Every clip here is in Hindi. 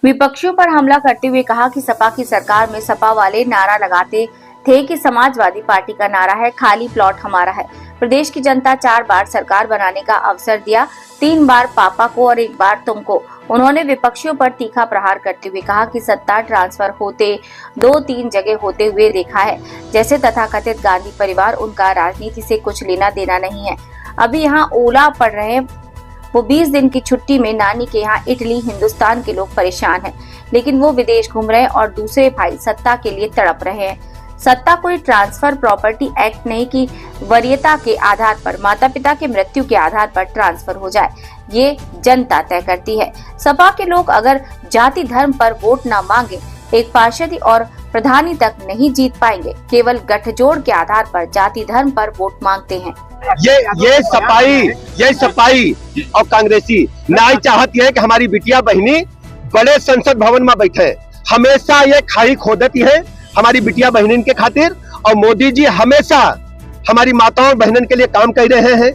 विपक्षियों पर हमला करते हुए कहा कि सपा की सरकार में सपा वाले नारा लगाते थे कि समाजवादी पार्टी का नारा है खाली प्लॉट हमारा है। प्रदेश की जनता 4 बार सरकार बनाने का अवसर दिया, 3 बार पापा को और 1 बार तुमको। उन्होंने विपक्षियों पर तीखा प्रहार करते हुए कहा कि सत्ता ट्रांसफर होते 2-3 जगह होते हुए देखा है, जैसे तथाकथित गांधी परिवार, उनका राजनीति से कुछ लेना देना नहीं है। अभी यहाँ ओला पड़ रहे हैं, वो 20 दिन की छुट्टी में नानी के यहाँ इटली हिंदुस्तान के लोग परेशान हैं, लेकिन वो विदेश घूम रहे हैं और दूसरे भाई सत्ता के लिए तड़प रहे हैं। सत्ता कोई ट्रांसफर प्रॉपर्टी एक्ट नहीं कि वरीयता के आधार पर, माता पिता के मृत्यु के आधार पर ट्रांसफर हो जाए, ये जनता तय करती है। सपा के लोग अगर जाति धर्म पर वोट न मांगे, एक पार्षद और प्रधानी तक नहीं जीत पाएंगे। केवल गठजोड़ के आधार पर जाति धर्म पर वोट मांगते हैं। ये सपाई और कांग्रेसी न्याय चाहती है कि हमारी बिटिया बहनी बड़े संसद भवन में बैठे। हमेशा ये खाई खोदती है हमारी बिटिया बहनिन के खातिर, और मोदी जी हमेशा हमारी माताओं बहनन के लिए काम कर रहे हैं।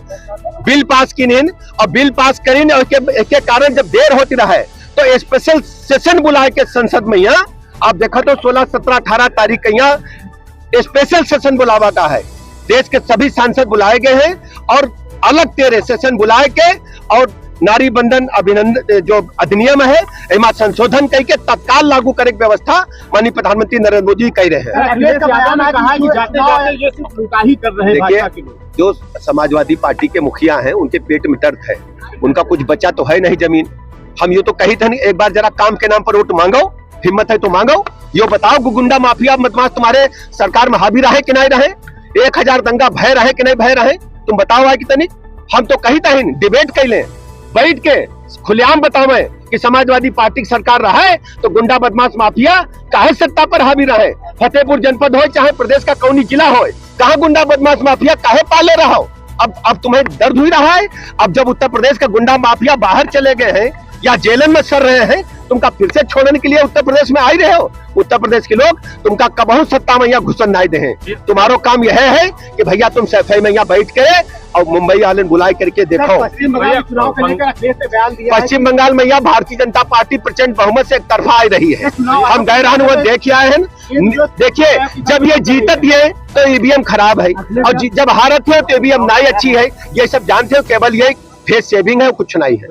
बिल पास किन और बिल पास करीन, और के कारण जब देर होती रहा है तो स्पेशल सेशन बुलाए के संसद में यहाँ आप देखो तो 16, 17, 18 तारीख का यहाँ स्पेशल सेशन बुलावा का है। देश के सभी सांसद बुलाए गए हैं और अलग तेरे सेशन बुलाए के और नारी बंधन अभिनंदन जो अधिनियम है एमा संशोधन करके तत्काल लागू करे व्यवस्था माननीय प्रधानमंत्री नरेंद्र मोदी कह रहे हैं। देखिए, जो समाजवादी पार्टी के मुखिया हैं उनके पेट में दर्द है, उनका कुछ बचा तो है नहीं जमीन। हम ये तो कही थे, एक बार जरा काम के नाम पर वोट मांगो, हिम्मत है तो मांगो। यो बताओ गुंडा माफिया बदमाश तुम्हारे सरकार में हावी रहे कि नहीं रहे, 1000 दंगा भय रहे कि नहीं भय रहे, तुम बताओ है कितनी। हम तो कही था डिबेट कर ले, बैठ के खुलेआम बतावे कि समाजवादी पार्टी की सरकार रहा है तो गुंडा बदमाश माफिया काहे सत्ता पर हावी रहे। फतेहपुर जनपद हो चाहे प्रदेश का कौनी जिला हो, कहा गुंडा बदमाश माफिया काहे पाले रहा हो। अब तुम्हें दर्द हुई रहा है। अब जब उत्तर प्रदेश का गुंडा माफिया बाहर चले गए हैं या जेलन में सर रहे हैं, तुमका फिर से छोड़ने के लिए उत्तर प्रदेश में आ रहे हो। उत्तर प्रदेश के लोग तुमका कबहू सत्ता में यहाँ घुसन नहीं दे। तुम्हारो काम यह है कि भैया तुम सफाई में यहाँ बैठ के और मुंबई वाले बुलाए करके देखो। पश्चिम बंगाल में यहाँ भारतीय जनता पार्टी प्रचंड बहुमत से एक तरफा आ रही है। हम गए रहन वो देखिए आए हैं। देखिए, जब ये जीतत है तो ईवीएम खराब है और जब हारत है तो ईवीएम नहीं अच्छी है। ये सब जानते हो, केवल ये फेस सेविंग है, कुछ नहीं है।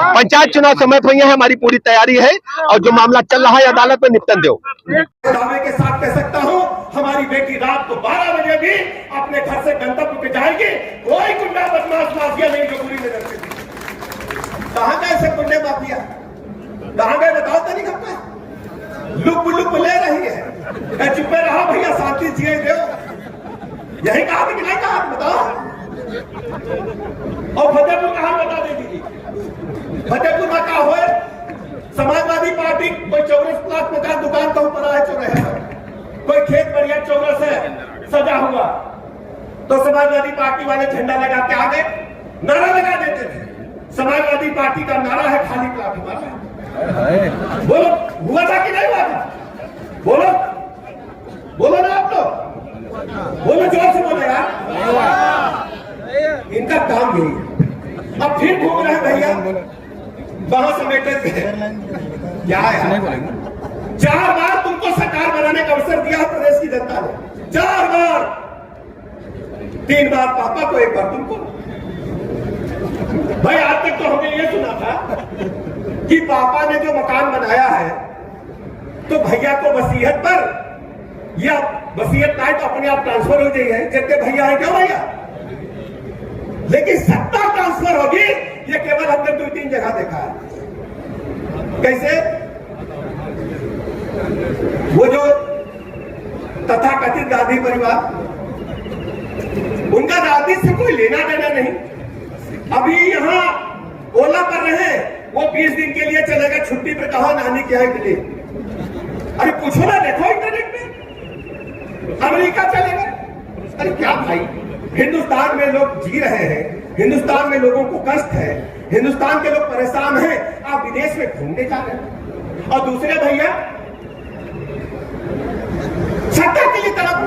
पंचायत चुनाव समय पर है, हमारी पूरी तैयारी है और जो मामला चल रहा है अदालत में निपटन दो। दावे के साथ कह सकता हूँ, हमारी बेटी रात को 12 बजे भी अपने घर से गंतव्य पे जाएगी। कोई गुंडा बदमाश माफिया नहीं जो पूरी नजर से। कहाँ गए सब गुंडे माफिया, कहाँ गए बताओ तो नहीं करता। लुप ले रही है, चुपे रहा भैया, शांति जिए दो। यही कहा कि नहीं कहा बताओ। और फतेहपुर कहाँ बता दे दीजिए, फतेहपुर में कहा हुए समाजवादी पार्टी कोई 24 प्लाट मकान दुकान तो ऊपर आए चुके हैं, कोई खेत बढ़िया 24 है सजा हुआ तो समाजवादी पार्टी वाले झंडा लगा के आगे नारा लगा देते थे। समाजवादी पार्टी का नारा है खाली प्लाट हमारा। बोलो हुआ था कि नहीं हुआ था? बोलो ना आप लोग, बोलो जोर से बोलो यार। इनका काम यही है। अब फिर घूम रहे भैया वहां समेटे क्या है। 4 बार तुमको सरकार बनाने का अवसर दिया प्रदेश की जनता ने, 4 बार, 3 बार पापा को, 1 बार तुमको। भाई आज तक तो हमने ये सुना था कि पापा ने जो मकान बनाया है तो भैया को वसीयत पर, या वसीयत नहीं तो अपने आप ट्रांसफर हो जाइए, जितने भैया है क्यों भैया, लेकिन सत्ता ट्रांसफर होगी ये केवल हमने 2-3 जगह देखा है। कैसे? वो जो तथाकथित गांधी परिवार, उनका राजनीति से कोई लेना देना नहीं। अभी यहाँ ओला पर रहे, वो 20 दिन के लिए चलेगा छुट्टी पर, कहा नानी क्या है के लिए। अरे पूछो ना, देखो इंटरनेट में, अमेरिका चलेगा। अरे क्या भाई, हिंदुस्तान में लोग जी रहे हैं, हिंदुस्तान में लोगों को कष्ट है, हिंदुस्तान के लोग परेशान हैं, आप विदेश में घूमने जा रहे हैं। और दूसरे भैया सत्ता के लिए तड़प,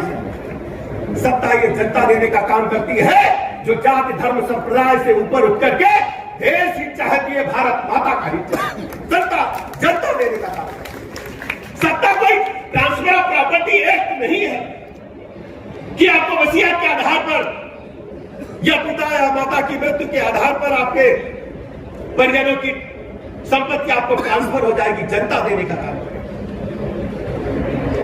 सत्ता ये जनता देने का काम करती है जो जाति धर्म संप्रदाय से ऊपर उठ करके देश हित चाहती है, भारत माता का हित चाहती है, जनता देने का काम है। सत्ता कोई ट्रांसफर ऑफ प्रॉपर्टी एक्ट नहीं है कि आपको वसीयत के आधार पर या पिता या माता की मृत्यु के आधार पर आपके परिजनों की संपत्ति आपको ट्रांसफर हो जाएगी। जनता देने का काम है।